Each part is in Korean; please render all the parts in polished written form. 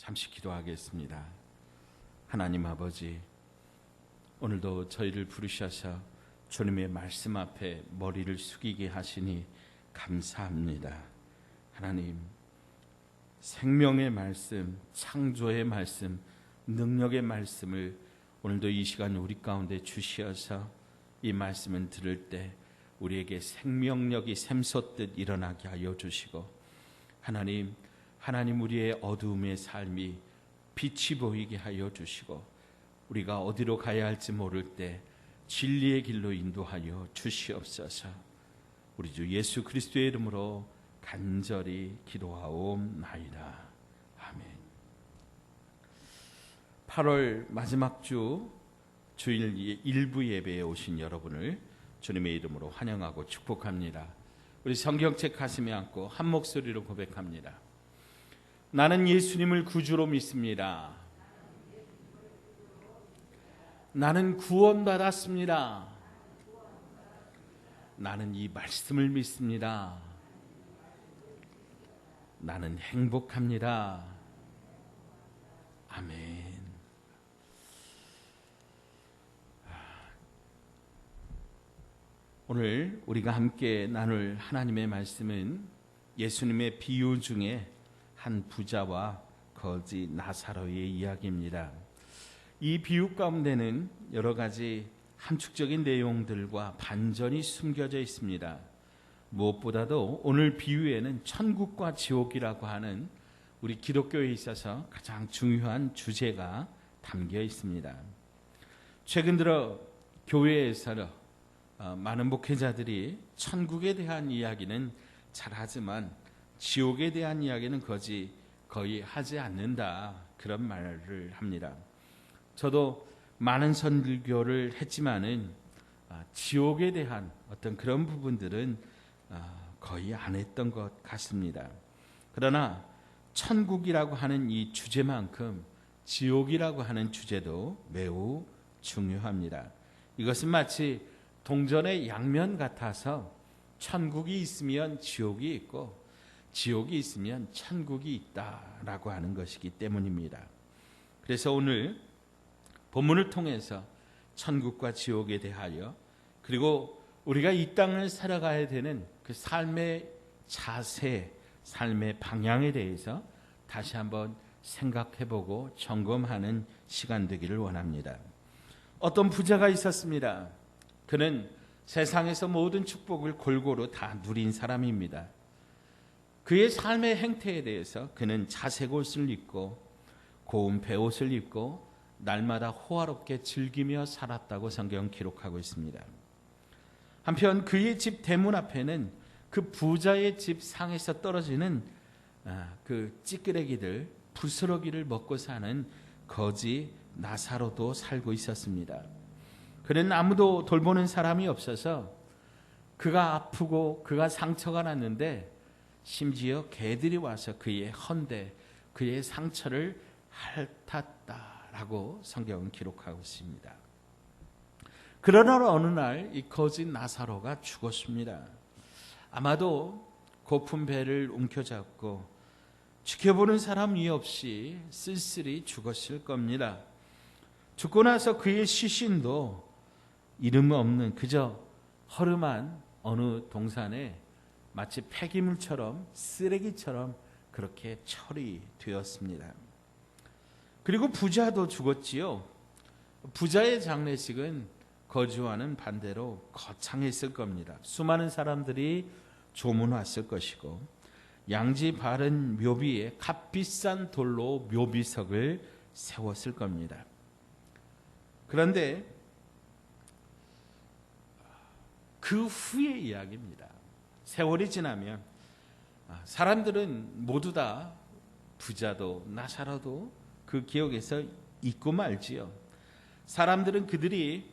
잠시 기도하겠습니다. 하나님 아버지, 오늘도 저희를 부르셔서 주님의 말씀 앞에 머리를 숙이게 하시니 감사합니다. 하나님, 생명의 말씀, 창조의 말씀, 능력의 말씀을 오늘도 이 시간 우리 가운데 주시어서 이 말씀을 들을 때 우리에게 생명력이 샘솟듯 일어나게 하여 주시고, 하나님 우리의 어두움의 삶이 빛이 보이게 하여 주시고, 우리가 어디로 가야 할지 모를 때 진리의 길로 인도하여 주시옵소서. 우리 주 예수 그리스도의 이름으로 간절히 기도하옵나이다. 아멘. 8월 마지막 주 주일 일부 예배에 오신 여러분을 주님의 이름으로 환영하고 축복합니다. 우리 성경책 가슴에 안고 한 목소리로 고백합니다. 나는 예수님을 구주로 믿습니다. 나는 구원받았습니다. 나는 이 말씀을 믿습니다. 나는 행복합니다. 아멘. 오늘 우리가 함께 나눌 하나님의 말씀은 예수님의 비유 중에 한 부자와 거지 나사로의 이야기입니다. 이 비유 가운데는 여러 가지 함축적인 내용들과 반전이 숨겨져 있습니다. 무엇보다도 오늘 비유에는 천국과 지옥이라고 하는 우리 기독교에 있어서 가장 중요한 주제가 담겨 있습니다. 최근 들어 교회에서 많은 목회자들이 천국에 대한 이야기는 잘하지만 지옥에 대한 이야기는 거의 하지 않는다, 그런 말을 합니다. 저도 많은 선교를 했지만은 지옥에 대한 어떤 그런 부분들은 거의 안 했던 것 같습니다. 그러나 천국이라고 하는 이 주제만큼 지옥이라고 하는 주제도 매우 중요합니다. 이것은 마치 동전의 양면 같아서 천국이 있으면 지옥이 있고 지옥이 있으면 천국이 있다라고 하는 것이기 때문입니다. 그래서 오늘 본문을 통해서 천국과 지옥에 대하여, 그리고 우리가 이 땅을 살아가야 되는 그 삶의 자세, 삶의 방향에 대해서 다시 한번 생각해보고 점검하는 시간 되기를 원합니다. 어떤 부자가 있었습니다. 그는 세상에서 모든 축복을 골고루 다 누린 사람입니다. 그의 삶의 행태에 대해서 그는 자색 옷을 입고 고운 베옷을 입고 날마다 호화롭게 즐기며 살았다고 성경은 기록하고 있습니다. 한편 그의 집 대문 앞에는 그 부자의 집 상에서 떨어지는 그 찌끄레기들, 부스러기를 먹고 사는 거지 나사로도 살고 있었습니다. 그는 아무도 돌보는 사람이 없어서 그가 아프고 그가 상처가 났는데 심지어 개들이 와서 그의 헌데, 그의 상처를 핥았다라고 성경은 기록하고 있습니다. 그러나 어느 날 이 거지 나사로가 죽었습니다. 아마도 고픈 배를 움켜잡고 지켜보는 사람이 없이 쓸쓸히 죽었을 겁니다. 죽고 나서 그의 시신도 이름 없는 그저 허름한 어느 동산에 마치 폐기물처럼, 쓰레기처럼 그렇게 처리되었습니다. 그리고 부자도 죽었지요. 부자의 장례식은 거주와는 반대로 거창했을 겁니다. 수많은 사람들이 조문 왔을 것이고, 양지 바른 묘비에 값비싼 돌로 묘비석을 세웠을 겁니다. 그런데 그 후의 이야기입니다. 세월이 지나면 사람들은 모두 다, 부자도 나사로도 그 기억에서 잊고 말지요. 사람들은 그들이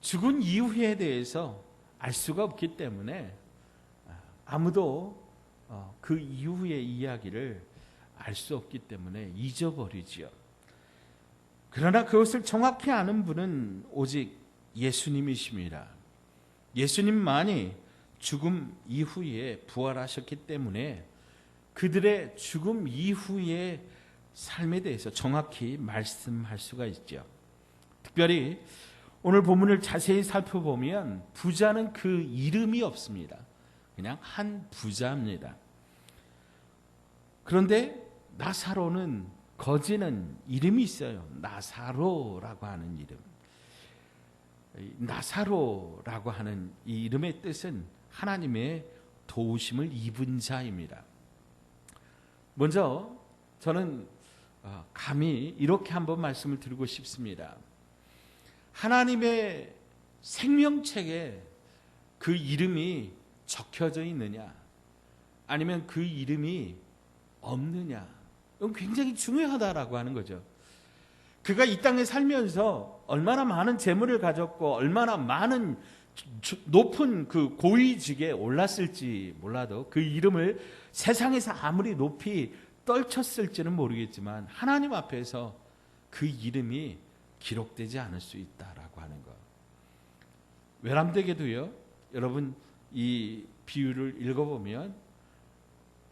죽은 이후에 대해서 알 수가 없기 때문에 아무도 그 이후의 이야기를 알 수 없기 때문에 잊어버리지요. 그러나 그것을 정확히 아는 분은 오직 예수님이십니다. 예수님만이 죽음 이후에 부활하셨기 때문에 그들의 죽음 이후의 삶에 대해서 정확히 말씀할 수가 있죠. 특별히 오늘 본문을 자세히 살펴보면 부자는 그 이름이 없습니다. 그냥 한 부자입니다. 그런데 나사로는 거지는 이름이 있어요. 나사로라고 하는 이름. 나사로라고 하는 이 이름의 뜻은 하나님의 도우심을 입은 자입니다. 먼저 저는 감히 이렇게 한번 말씀을 드리고 싶습니다. 하나님의 생명책에 그 이름이 적혀져 있느냐, 아니면 그 이름이 없느냐, 이건 굉장히 중요하다라고 하는 거죠. 그가 이 땅에 살면서 얼마나 많은 재물을 가졌고 얼마나 많은 높은 그 고위직에 올랐을지 몰라도 그 이름을 세상에서 아무리 높이 떨쳤을지는 모르겠지만 하나님 앞에서 그 이름이 기록되지 않을 수 있다라고 하는 것. 외람되게도요, 여러분 이 비유를 읽어보면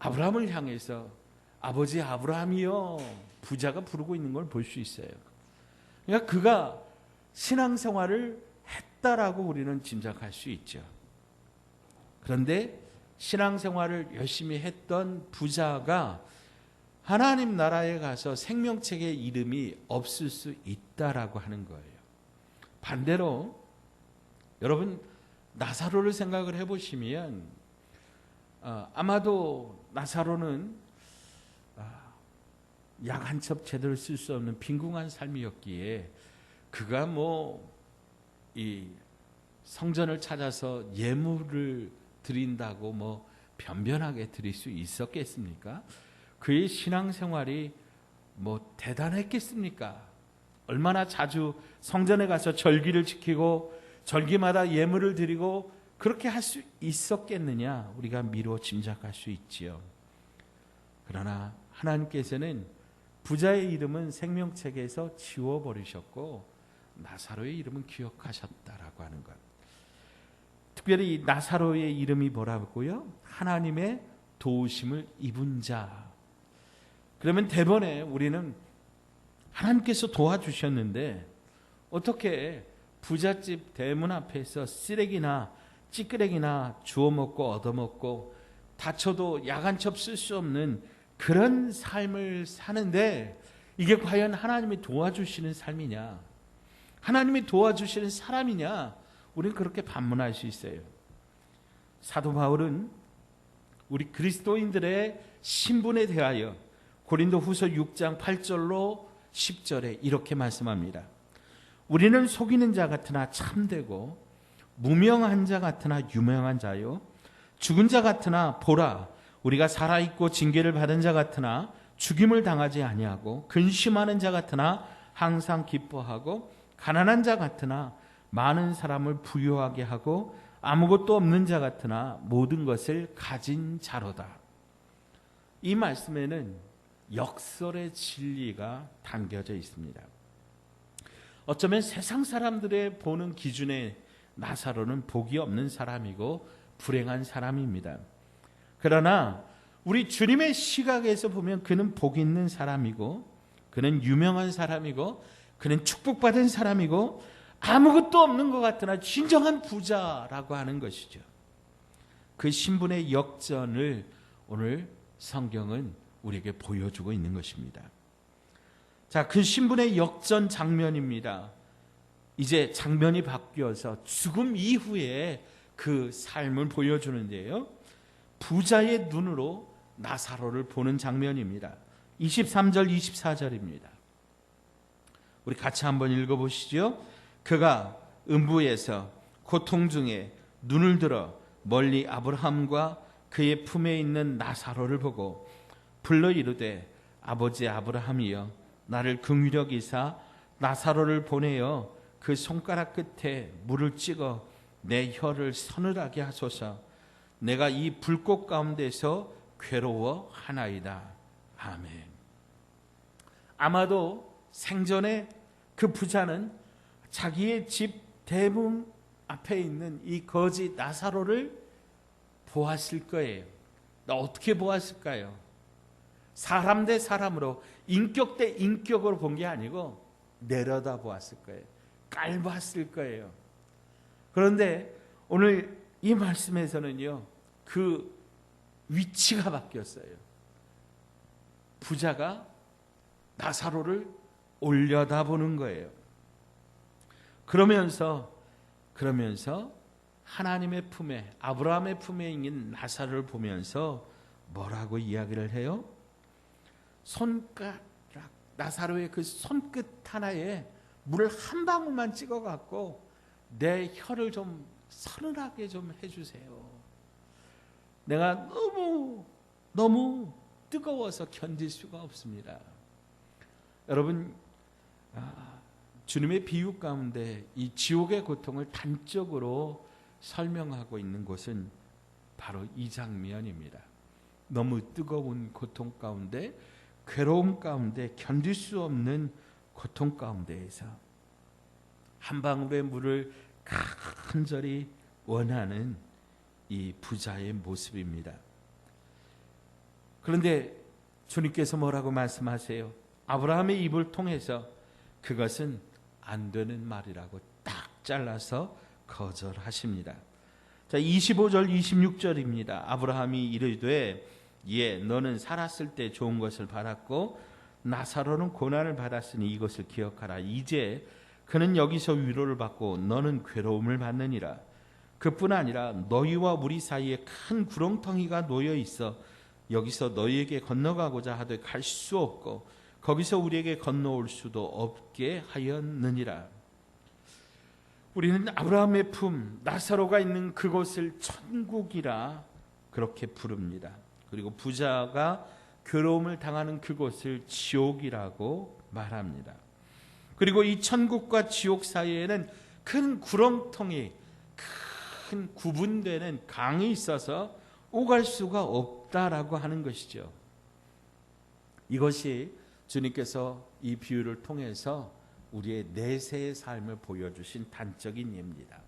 아브라함을 향해서 아버지 아브라함이여 부자가 부르고 있는 걸 볼 수 있어요. 그러니까 그가 신앙생활을 했다라고 우리는 짐작할 수 있죠. 그런데 신앙생활을 열심히 했던 부자가 하나님 나라에 가서 생명책에 이름이 없을 수 있다라고 하는 거예요. 반대로 여러분 나사로를 생각을 해보시면 아마도 나사로는 약 한 첩 제대로 쓸 수 없는 빈궁한 삶이었기에 그가 이 성전을 찾아서 예물을 드린다고 변변하게 드릴 수 있었겠습니까? 그의 신앙생활이 대단했겠습니까? 얼마나 자주 성전에 가서 절기를 지키고 절기마다 예물을 드리고 그렇게 할 수 있었겠느냐, 우리가 미루어 짐작할 수 있지요. 그러나 하나님께서는 부자의 이름은 생명책에서 지워버리셨고 나사로의 이름은 기억하셨다라고 하는 것. 특별히 나사로의 이름이 뭐라고요? 하나님의 도우심을 입은 자. 그러면 대번에 우리는 하나님께서 도와주셨는데 어떻게 부잣집 대문 앞에서 쓰레기나 찌끄레기나 주워 먹고 얻어먹고 다쳐도 약 한 첩 쓸 수 없는 그런 삶을 사는데 이게 과연 하나님이 도와주시는 삶이냐, 하나님이 도와주시는 사람이냐, 우리는 그렇게 반문할 수 있어요. 사도 바울은 우리 그리스도인들의 신분에 대하여 고린도 후서 6장 8절로 10절에 이렇게 말씀합니다. 우리는 속이는 자 같으나 참되고 무명한 자 같으나 유명한 자요, 죽은 자 같으나 보라 우리가 살아있고 징계를 받은 자 같으나 죽임을 당하지 아니하고 근심하는 자 같으나 항상 기뻐하고 가난한 자 같으나 많은 사람을 부유하게 하고 아무것도 없는 자 같으나 모든 것을 가진 자로다. 이 말씀에는 역설의 진리가 담겨져 있습니다. 어쩌면 세상 사람들의 보는 기준에 나사로는 복이 없는 사람이고 불행한 사람입니다. 그러나 우리 주님의 시각에서 보면 그는 복 있는 사람이고 그는 유명한 사람이고 그는 축복받은 사람이고 아무것도 없는 것 같으나 진정한 부자라고 하는 것이죠. 그 신분의 역전을 오늘 성경은 우리에게 보여주고 있는 것입니다. 자, 그 신분의 역전 장면입니다. 이제 장면이 바뀌어서 죽음 이후에 그 삶을 보여주는데요. 부자의 눈으로 나사로를 보는 장면입니다. 23절 24절입니다. 우리 같이 한번 읽어보시죠. 그가 음부에서 고통 중에 눈을 들어 멀리 아브라함과 그의 품에 있는 나사로를 보고 불러 이르되 아버지 아브라함이여 나를 긍휼히 여기사 나사로를 보내어 그 손가락 끝에 물을 찍어 내 혀를 서늘하게 하소서. 내가 이 불꽃 가운데서 괴로워하나이다. 아멘. 아마도 생전에 그 부자는 자기의 집 대문 앞에 있는 이 거지 나사로를 보았을 거예요. 나 어떻게 보았을까요? 사람 대 사람으로, 인격 대 인격으로 본 게 아니고 내려다 보았을 거예요. 깔봤을 거예요. 그런데 오늘 이 말씀에서는요, 그 위치가 바뀌었어요. 부자가 나사로를 올려다보는 거예요. 그러면서 하나님의 품에, 아브라함의 품에 있는 나사로를 보면서 뭐라고 이야기를 해요? 손가락, 나사로의 그 손끝 하나에 물을 한 방울만 찍어 갖고 내 혀를 좀 서늘하게 좀 해주세요. 내가 너무 뜨거워서 견딜 수가 없습니다. 여러분, 주님의 비유 가운데 이 지옥의 고통을 단적으로 설명하고 있는 곳은 바로 이 장면입니다. 너무 뜨거운 고통 가운데, 괴로움 가운데, 견딜 수 없는 고통 가운데에서 한 방울의 물을 간절히 원하는 이 부자의 모습입니다. 그런데 주님께서 뭐라고 말씀하세요? 아브라함의 입을 통해서 그것은 안 되는 말이라고 딱 잘라서 거절하십니다. 자, 25절 26절입니다. 아브라함이 이르되 예, 너는 살았을 때 좋은 것을 받았고 나사로는 고난을 받았으니 이것을 기억하라. 이제 그는 여기서 위로를 받고 너는 괴로움을 받느니라. 그뿐 아니라 너희와 우리 사이에 큰 구렁텅이가 놓여 있어 여기서 너희에게 건너가고자 하되 갈 수 없고 거기서 우리에게 건너올 수도 없게 하였느니라. 우리는 아브라함의 품, 나사로가 있는 그곳을 천국이라 그렇게 부릅니다. 그리고 부자가 괴로움을 당하는 그곳을 지옥이라고 말합니다. 그리고 이 천국과 지옥 사이에는 큰 구렁텅이, 큰 구분되는 강이 있어서 오갈 수가 없다라고 하는 것이죠. 이것이 주님께서 이 비유를 통해서 우리의 내세의 삶을 보여주신 단적인 예입니다.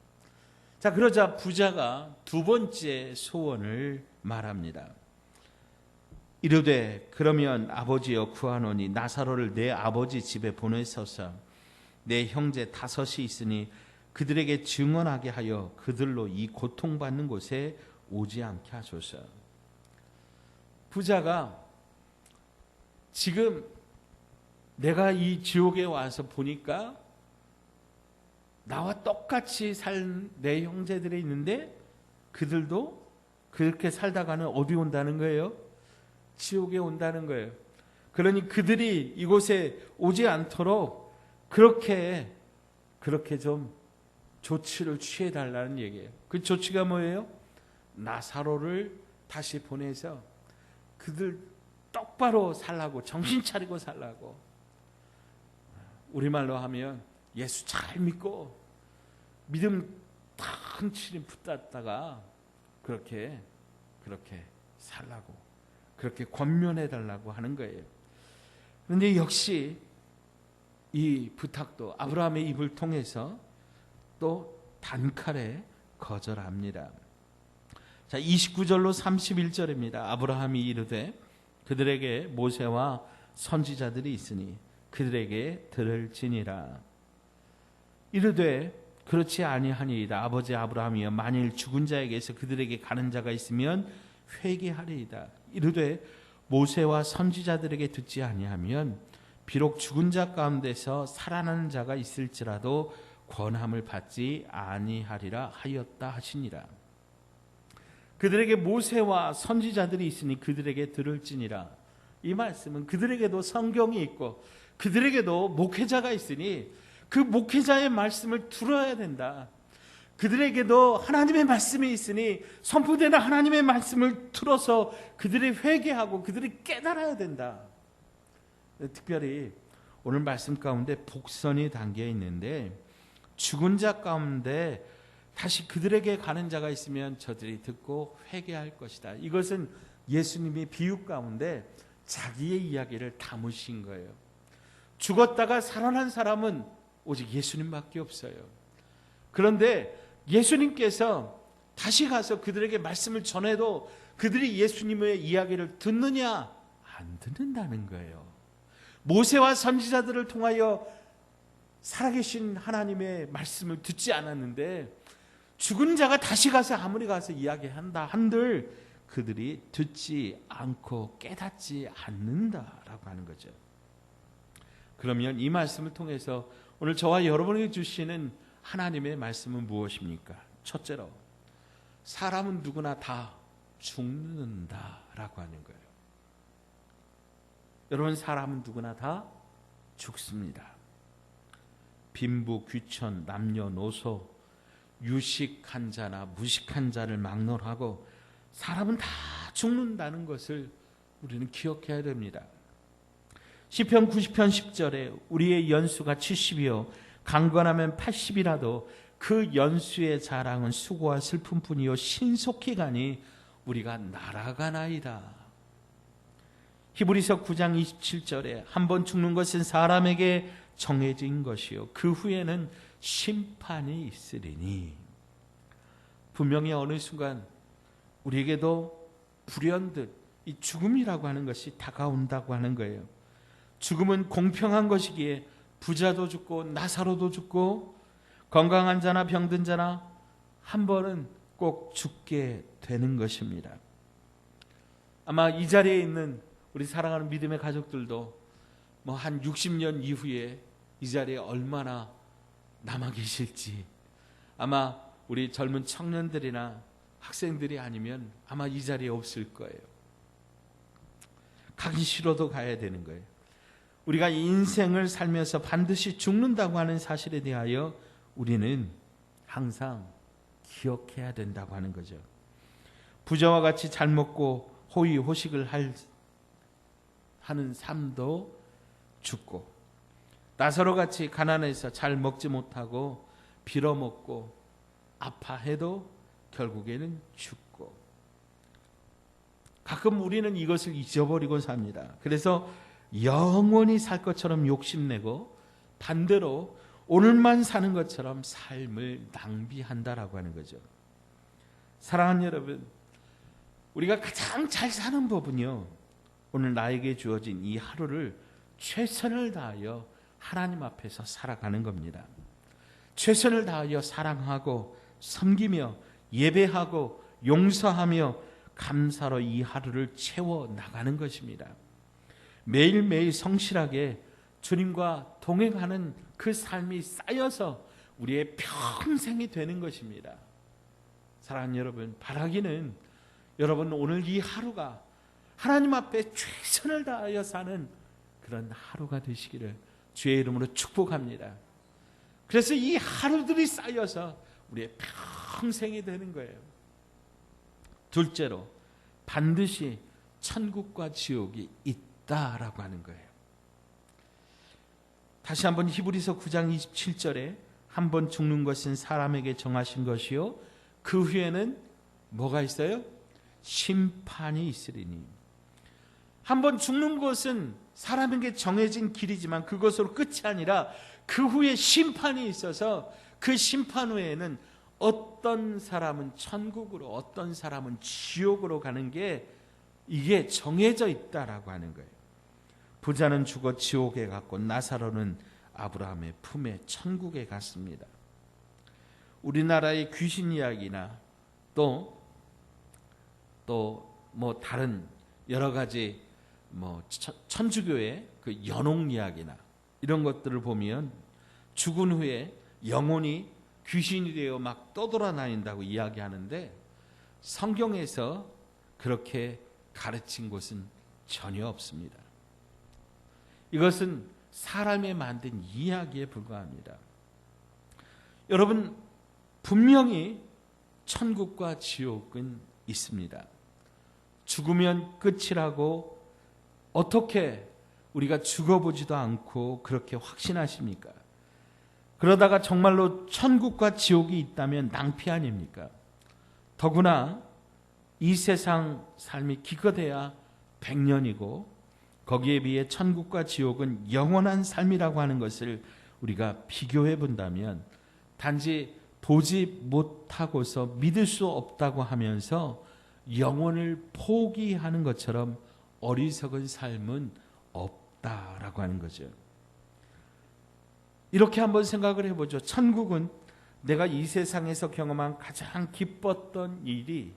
자, 그러자 부자가 두 번째 소원을 말합니다. 이르되 그러면 아버지여 구하노니 나사로를 내 아버지 집에 보내소서. 내 형제 5이 있으니 그들에게 증언하게 하여 그들로 이 고통받는 곳에 오지 않게 하소서. 부자가 지금 내가 이 지옥에 와서 보니까 나와 똑같이 살 내 형제들이 있는데 그들도 그렇게 살다가는 어디 온다는 거예요? 지옥에 온다는 거예요. 그러니 그들이 이곳에 오지 않도록 그렇게 좀 조치를 취해달라는 얘기예요. 그 조치가 뭐예요? 나사로를 다시 보내서 그들 똑바로 살라고, 정신 차리고 살라고. 우리말로 하면 예수 잘 믿고 믿음 큰 치림 붙잡다가 그렇게 살라고, 그렇게 권면해 달라고 하는 거예요. 그런데 역시 이 부탁도 아브라함의 입을 통해서 또 단칼에 거절합니다. 자, 29절로 31절입니다. 아브라함이 이르되 그들에게 모세와 선지자들이 있으니 그들에게 들을지니라. 이르되 그렇지 아니하니이다. 아버지 아브라함이여 만일 죽은 자에게서 그들에게 가는 자가 있으면 회개하리이다. 이르되 모세와 선지자들에게 듣지 아니하면 비록 죽은 자 가운데서 살아나는 자가 있을지라도 권함을 받지 아니하리라 하였다 하시니라. 그들에게 모세와 선지자들이 있으니 그들에게 들을지니라. 이 말씀은 그들에게도 성경이 있고 그들에게도 목회자가 있으니 그 목회자의 말씀을 들어야 된다. 그들에게도 하나님의 말씀이 있으니 선포되는 하나님의 말씀을 들어서 그들이 회개하고 그들이 깨달아야 된다. 특별히 오늘 말씀 가운데 복선이 담겨 있는데 죽은 자 가운데 다시 그들에게 가는 자가 있으면 저들이 듣고 회개할 것이다. 이것은 예수님이 비유 가운데 자기의 이야기를 담으신 거예요. 죽었다가 살아난 사람은 오직 예수님밖에 없어요. 그런데 예수님께서 다시 가서 그들에게 말씀을 전해도 그들이 예수님의 이야기를 듣느냐 안 듣는다는 거예요. 모세와 선지자들을 통하여 살아계신 하나님의 말씀을 듣지 않았는데 죽은 자가 다시 가서 아무리 가서 이야기한다 한들 그들이 듣지 않고 깨닫지 않는다라고 하는 거죠. 그러면 이 말씀을 통해서 오늘 저와 여러분에게 주시는 하나님의 말씀은 무엇입니까? 첫째로 사람은 누구나 다 죽는다라고 하는 거예요. 여러분, 사람은 누구나 다 죽습니다. 빈부, 귀천, 남녀노소, 유식한 자나 무식한 자를 막론하고 사람은 다 죽는다는 것을 우리는 기억해야 됩니다. 시편 90편 10절에 우리의 연수가 70이요 강건하면 80이라도 그 연수의 자랑은 수고와 슬픔뿐이요 신속히 가니 우리가 날아가나이다. 히브리서 9장 27절에 한 번 죽는 것은 사람에게 정해진 것이요 그 후에는 심판이 있으리니. 분명히 어느 순간 우리에게도 불현듯 이 죽음이라고 하는 것이 다가온다고 하는 거예요. 죽음은 공평한 것이기에 부자도 죽고 나사로도 죽고 건강한 자나 병든 자나 한 번은 꼭 죽게 되는 것입니다. 아마 이 자리에 있는 우리 사랑하는 믿음의 가족들도 뭐 한 60년 이후에 이 자리에 얼마나 남아 계실지, 아마 우리 젊은 청년들이나 학생들이 아니면 아마 이 자리에 없을 거예요. 가기 싫어도 가야 되는 거예요. 우리가 인생을 살면서 반드시 죽는다고 하는 사실에 대하여 우리는 항상 기억해야 된다고 하는 거죠. 부자와 같이 잘 먹고 호의호식을 하는 삶도 죽고, 나사로 같이 가난해서 잘 먹지 못하고 빌어먹고 아파해도 결국에는 죽고, 가끔 우리는 이것을 잊어버리고 삽니다. 그래서 영원히 살 것처럼 욕심내고 반대로 오늘만 사는 것처럼 삶을 낭비한다라고 하는 거죠. 사랑하는 여러분, 우리가 가장 잘 사는 법은요, 오늘 나에게 주어진 이 하루를 최선을 다하여 하나님 앞에서 살아가는 겁니다. 최선을 다하여 사랑하고 섬기며 예배하고 용서하며 감사로 이 하루를 채워나가는 것입니다. 매일매일 성실하게 주님과 동행하는 그 삶이 쌓여서 우리의 평생이 되는 것입니다. 사랑하는 여러분, 바라기는 여러분 오늘 이 하루가 하나님 앞에 최선을 다하여 사는 그런 하루가 되시기를 주의 이름으로 축복합니다. 그래서 이 하루들이 쌓여서 우리의 평생이 되는 거예요. 둘째로 반드시 천국과 지옥이 있다라고 하는 거예요. 다시 한번 히브리서 9장 27절에 한 번 죽는 것은 사람에게 정하신 것이요 그 후에는 뭐가 있어요? 심판이 있으리니. 한 번 죽는 것은 사람에게 정해진 길이지만 그것으로 끝이 아니라 그 후에 심판이 있어서 그 심판 후에는 어떤 사람은 천국으로 어떤 사람은 지옥으로 가는 게 이게 정해져 있다라고 하는 거예요. 부자는 죽어 지옥에 갔고 나사로는 아브라함의 품에 천국에 갔습니다. 우리나라의 귀신 이야기나 또 뭐 다른 여러 가지 뭐 천주교의 그 연옥 이야기나 이런 것들을 보면 죽은 후에 영혼이 귀신이 되어 막 떠돌아다닌다고 이야기하는데 성경에서 그렇게 가르친 곳은 전혀 없습니다. 이것은 사람이 만든 이야기에 불과합니다. 여러분, 분명히 천국과 지옥은 있습니다. 죽으면 끝이라고 어떻게 우리가 죽어보지도 않고 그렇게 확신하십니까? 그러다가 정말로 천국과 지옥이 있다면 낭피 아닙니까? 더구나 이 세상 삶이 기껏해야 100년이고 거기에 비해 천국과 지옥은 영원한 삶이라고 하는 것을 우리가 비교해 본다면 단지 보지 못하고서 믿을 수 없다고 하면서 영혼을 포기하는 것처럼 어리석은 삶은 없다라고 하는 거죠. 이렇게 한번 생각을 해보죠. 천국은 내가 이 세상에서 경험한 가장 기뻤던 일이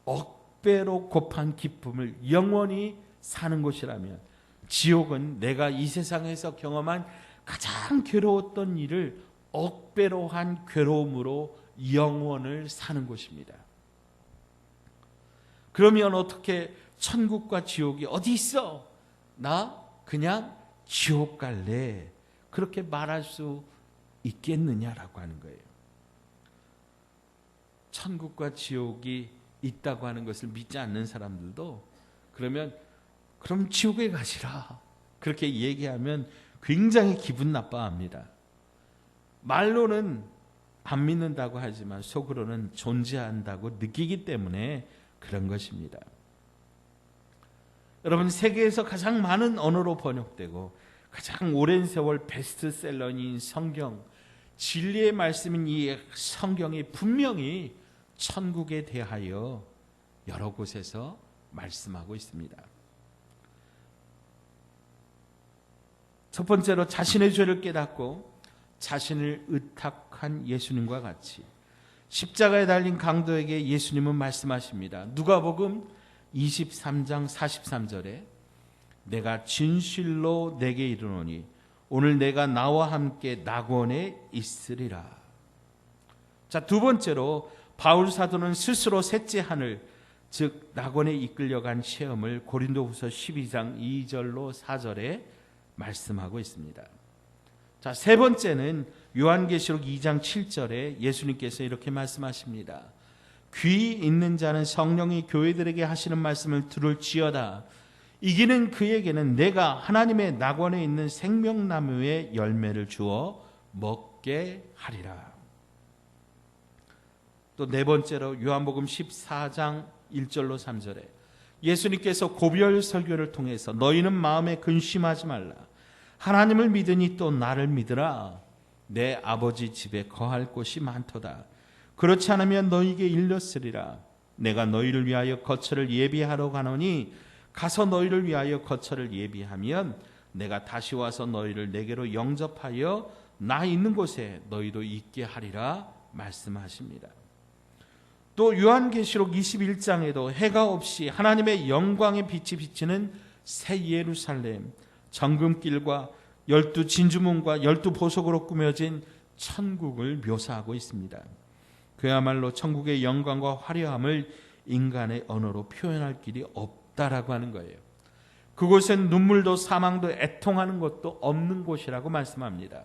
억배로 곱한 기쁨을 영원히 사는 곳이라면, 지옥은 내가 이 세상에서 경험한 가장 괴로웠던 일을 억배로 한 괴로움으로 영원을 사는 곳입니다. 그러면 어떻게 천국과 지옥이 어디 있어? 나 그냥 지옥 갈래. 그렇게 말할 수 있겠느냐라고 하는 거예요. 천국과 지옥이 있다고 하는 것을 믿지 않는 사람들도 그럼 지옥에 가시라. 그렇게 얘기하면 굉장히 기분 나빠합니다. 말로는 안 믿는다고 하지만 속으로는 존재한다고 느끼기 때문에 그런 것입니다. 여러분, 세계에서 가장 많은 언어로 번역되고 가장 오랜 세월 베스트셀러인 성경, 진리의 말씀인 이 성경이 분명히 천국에 대하여 여러 곳에서 말씀하고 있습니다. 첫 번째로 자신의 죄를 깨닫고 자신을 의탁한 예수님과 같이 십자가에 달린 강도에게 예수님은 말씀하십니다. 누가복음 23장 43절에 내가 진실로 내게 이르노니 오늘 내가 나와 함께 낙원에 있으리라. 자, 두 번째로 바울 사도는 스스로 셋째 하늘, 즉 낙원에 이끌려간 체험을 고린도후서 12장 2절로 4절에 말씀하고 있습니다. 자, 세 번째는 요한계시록 2장 7절에 예수님께서 이렇게 말씀하십니다. 귀 있는 자는 성령이 교회들에게 하시는 말씀을 들을지어다. 이기는 그에게는 내가 하나님의 낙원에 있는 생명나무의 열매를 주어 먹게 하리라. 또 네 번째로 요한복음 14장 1절로 3절에 예수님께서 고별 설교를 통해서 너희는 마음에 근심하지 말라. 하나님을 믿으니 또 나를 믿으라. 내 아버지 집에 거할 곳이 많도다. 그렇지 않으면 너희에게 일렀으리라. 내가 너희를 위하여 거처를 예비하러 가노니 가서 너희를 위하여 거처를 예비하면 내가 다시 와서 너희를 내게로 영접하여 나 있는 곳에 너희도 있게 하리라 말씀하십니다. 또 요한계시록 21장에도 해가 없이 하나님의 영광의 빛이 비치는 새 예루살렘, 정금길과 12 진주문과 12 보석으로 꾸며진 천국을 묘사하고 있습니다. 그야말로 천국의 영광과 화려함을 인간의 언어로 표현할 길이 없다라고 하는 거예요. 그곳엔 눈물도 사망도 애통하는 것도 없는 곳이라고 말씀합니다.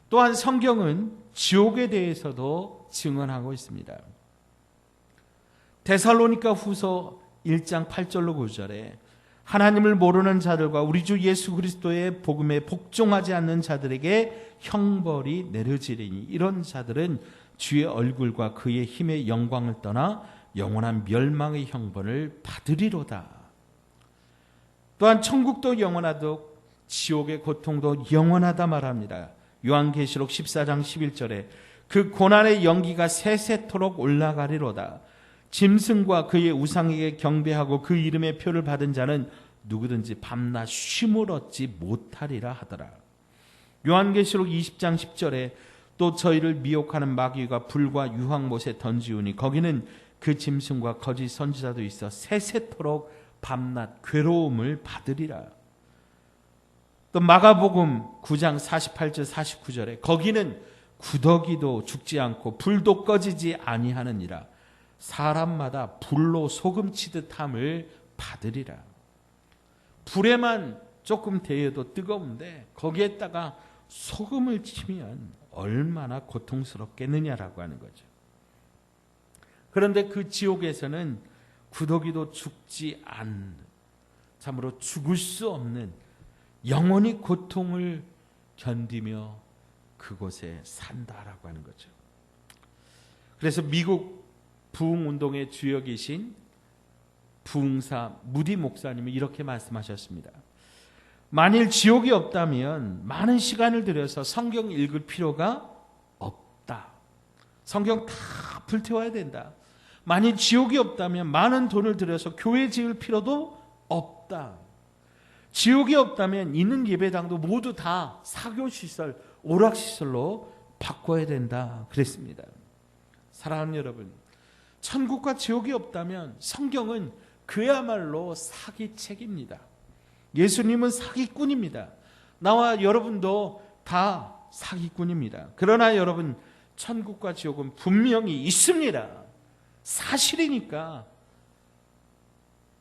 또한 성경은 지옥에 대해서도 증언하고 있습니다. 데살로니가 후서 1장 8절로 9절에 하나님을 모르는 자들과 우리 주 예수 그리스도의 복음에 복종하지 않는 자들에게 형벌이 내려지리니 이런 자들은 주의 얼굴과 그의 힘의 영광을 떠나 영원한 멸망의 형벌을 받으리로다. 또한 천국도 영원하고 지옥의 고통도 영원하다 말합니다. 요한계시록 14장 11절에 그 고난의 연기가 세세토록 올라가리로다. 짐승과 그의 우상에게 경배하고 그 이름의 표를 받은 자는 누구든지 밤낮 쉼을 얻지 못하리라 하더라. 요한계시록 20장 10절에 또 저희를 미혹하는 마귀가 불과 유황못에 던지우니 거기는 그 짐승과 거짓 선지자도 있어 세세토록 밤낮 괴로움을 받으리라. 또 마가복음 9장 48절 49절에 거기는 구더기도 죽지 않고 불도 꺼지지 아니하느니라. 사람마다 불로 소금 치듯 함을 받으리라. 불에만 조금 데여도 뜨거운데 거기에다가 소금을 치면 얼마나 고통스럽겠느냐라고 하는 거죠. 그런데 그 지옥에서는 구더기도 죽지 않는, 참으로 죽을 수 없는 영원히 고통을 견디며 그곳에 산다라고 하는 거죠. 그래서 미국 부흥운동의 주역이신 부흥사 무디 목사님이 이렇게 말씀하셨습니다. 만일 지옥이 없다면 많은 시간을 들여서 성경 읽을 필요가 없다. 성경 다 불태워야 된다. 만일 지옥이 없다면 많은 돈을 들여서 교회 지을 필요도 없다. 지옥이 없다면 있는 예배당도 모두 다 사교시설, 오락시설로 바꿔야 된다 그랬습니다. 사랑하는 여러분, 천국과 지옥이 없다면 성경은 그야말로 사기책입니다. 예수님은 사기꾼입니다. 나와 여러분도 다 사기꾼입니다. 그러나 여러분, 천국과 지옥은 분명히 있습니다. 사실이니까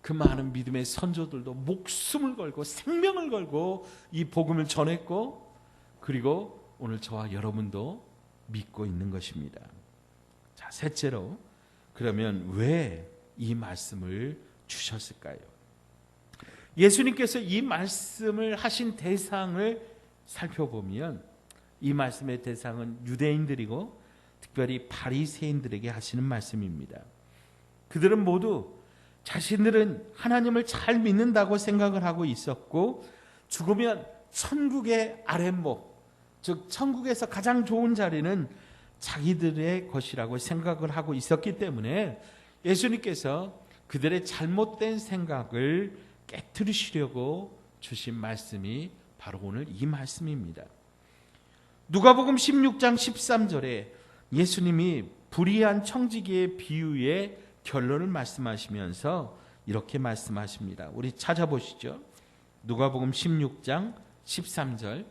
그 많은 믿음의 선조들도 목숨을 걸고 생명을 걸고 이 복음을 전했고, 그리고 오늘 저와 여러분도 믿고 있는 것입니다. 자, 셋째로, 그러면 왜 이 말씀을 주셨을까요? 예수님께서 이 말씀을 하신 대상을 살펴보면 이 말씀의 대상은 유대인들이고 특별히 바리새인들에게 하시는 말씀입니다. 그들은 모두 자신들은 하나님을 잘 믿는다고 생각을 하고 있었고, 죽으면 천국의 아랫목, 즉 천국에서 가장 좋은 자리는 자기들의 것이라고 생각을 하고 있었기 때문에 예수님께서 그들의 잘못된 생각을 깨트리시려고 주신 말씀이 바로 오늘 이 말씀입니다. 누가복음 16장 13절에 예수님이 불의한 청지기의 비유의 결론을 말씀하시면서 이렇게 말씀하십니다. 우리 찾아보시죠. 누가복음 16장 13절.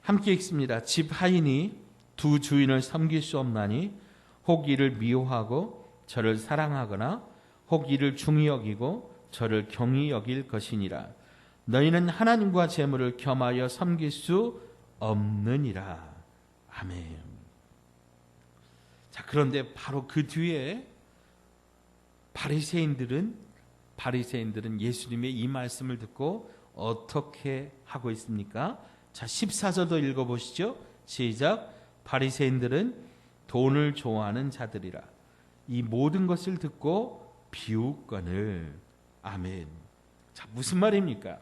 함께 읽습니다. 집 하인이 두 주인을 섬길 수 없나니 혹 이를 미워하고 저를 사랑하거나 혹 이를 중히 여기고 저를 경히 여길 것이니라. 너희는 하나님과 재물을 겸하여 섬길 수 없느니라. 아멘. 자, 그런데 바로 그 뒤에 바리새인들은 예수님의 이 말씀을 듣고 어떻게 하고 있습니까? 자, 14절도 읽어보시죠. 시작. 바리새인들은 돈을 좋아하는 자들이라. 이 모든 것을 듣고 비웃거늘. 아멘. 자, 무슨 말입니까?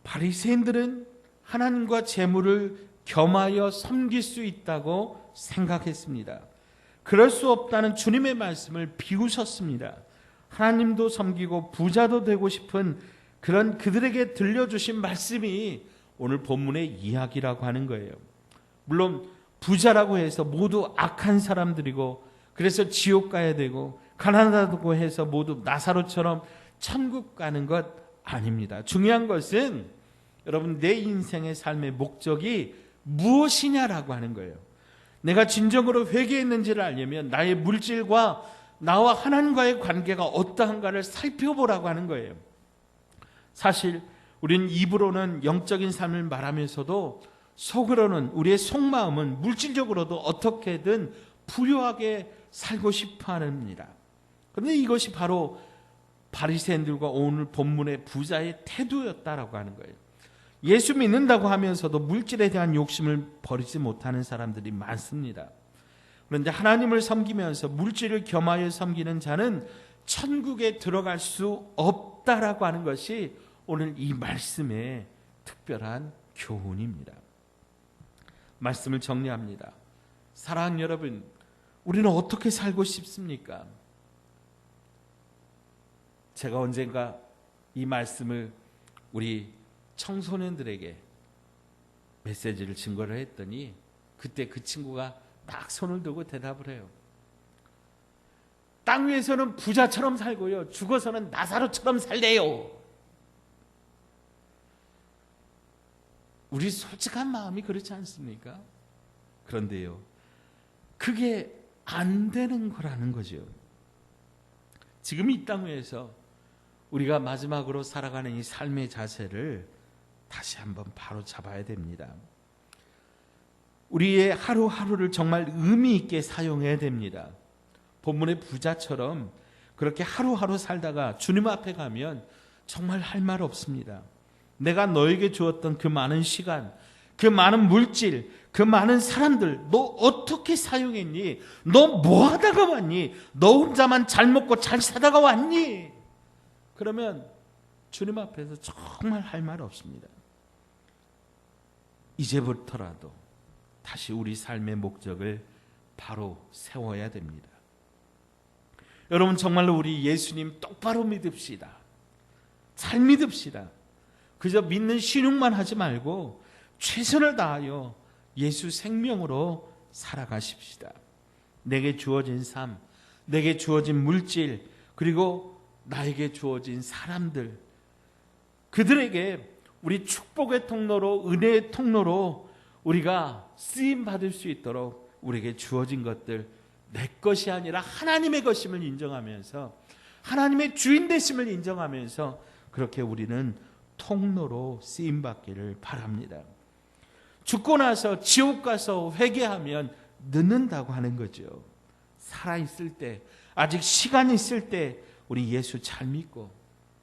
바리새인들은 하나님과 재물을 겸하여 섬길 수 있다고 생각했습니다. 그럴 수 없다는 주님의 말씀을 비웃었습니다. 하나님도 섬기고 부자도 되고 싶은 그런 그들에게 들려주신 말씀이 오늘 본문의 이야기라고 하는 거예요. 물론 부자라고 해서 모두 악한 사람들이고 그래서 지옥 가야 되고 가난하다고 해서 모두 나사로처럼 천국 가는 것 아닙니다. 중요한 것은 여러분, 내 인생의 삶의 목적이 무엇이냐라고 하는 거예요. 내가 진정으로 회개했는지를 알려면 나의 물질과 나와 하나님과의 관계가 어떠한가를 살펴보라고 하는 거예요. 사실 우리는 입으로는 영적인 삶을 말하면서도 속으로는, 우리의 속마음은 물질적으로도 어떻게든 부유하게 살고 싶어 합니다. 그런데 이것이 바로 바리새인들과 오늘 본문의 부자의 태도였다라고 하는 거예요. 예수 믿는다고 하면서도 물질에 대한 욕심을 버리지 못하는 사람들이 많습니다. 그런데 하나님을 섬기면서 물질을 겸하여 섬기는 자는 천국에 들어갈 수 없다라고 하는 것이 오늘 이 말씀의 특별한 교훈입니다. 말씀을 정리합니다. 사랑하는 여러분, 우리는 어떻게 살고 싶습니까? 제가 언젠가 이 말씀을 우리 청소년들에게 메시지를 증거를 했더니 그때 그 친구가 딱 손을 들고 대답을 해요. 땅 위에서는 부자처럼 살고요, 죽어서는 나사로처럼 살래요. 우리 솔직한 마음이 그렇지 않습니까? 그런데요, 그게 안 되는 거라는 거죠. 지금 이 땅 위에서 우리가 마지막으로 살아가는 이 삶의 자세를 다시 한번 바로 잡아야 됩니다. 우리의 하루하루를 정말 의미 있게 사용해야 됩니다. 본문의 부자처럼 그렇게 하루하루 살다가 주님 앞에 가면 정말 할 말 없습니다. 내가 너에게 주었던 그 많은 시간, 그 많은 물질, 그 많은 사람들, 너 어떻게 사용했니? 너 뭐 하다가 왔니? 너 혼자만 잘 먹고 잘 사다가 왔니? 그러면 주님 앞에서 정말 할 말 없습니다. 이제부터라도 다시 우리 삶의 목적을 바로 세워야 됩니다. 여러분, 정말로 우리 예수님 똑바로 믿읍시다. 잘 믿읍시다. 그저 믿는 신용만 하지 말고 최선을 다하여 예수 생명으로 살아가십시다. 내게 주어진 삶, 내게 주어진 물질, 그리고 나에게 주어진 사람들, 그들에게 우리 축복의 통로로, 은혜의 통로로 우리가 쓰임 받을 수 있도록 우리에게 주어진 것들, 내 것이 아니라 하나님의 것임을 인정하면서, 하나님의 주인 되심을 인정하면서 그렇게 우리는 통로로 쓰임 받기를 바랍니다. 죽고 나서 지옥 가서 회개하면 늦는다고 하는 거죠. 살아있을 때, 아직 시간이 있을 때 우리 예수 잘 믿고,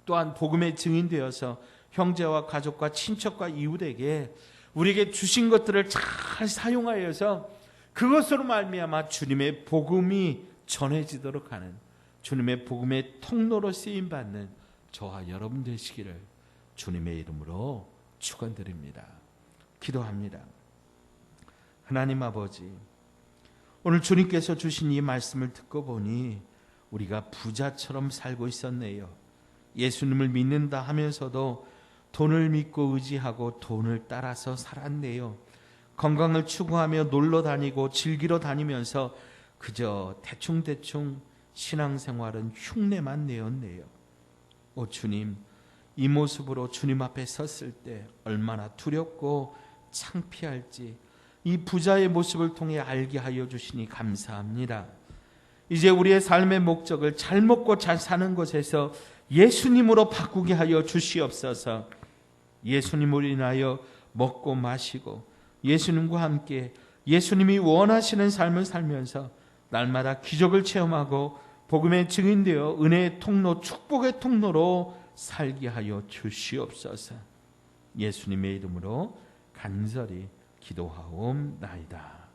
또한 복음의 증인 되어서 형제와 가족과 친척과 이웃에게 우리에게 주신 것들을 잘 사용하여서 그것으로 말미암아 주님의 복음이 전해지도록 하는, 주님의 복음의 통로로 쓰임받는 저와 여러분 되시기를 주님의 이름으로 축원드립니다. 기도합니다. 하나님 아버지, 오늘 주님께서 주신 이 말씀을 듣고 보니 우리가 부자처럼 살고 있었네요. 예수님을 믿는다 하면서도 돈을 믿고 의지하고 돈을 따라서 살았네요. 건강을 추구하며 놀러 다니고 즐기러 다니면서 그저 대충대충 신앙생활은 흉내만 내었네요. 오 주님, 이 모습으로 주님 앞에 섰을 때 얼마나 두렵고 창피할지 이 부자의 모습을 통해 알게 하여 주시니 감사합니다. 이제 우리의 삶의 목적을 잘 먹고 잘 사는 것에서 예수님으로 바꾸게 하여 주시옵소서. 예수님을 인하여 먹고 마시고 예수님과 함께 예수님이 원하시는 삶을 살면서 날마다 기적을 체험하고 복음의 증인되어 은혜의 통로, 축복의 통로로 살게 하여 주시옵소서. 예수님의 이름으로 간절히 기도하옵나이다.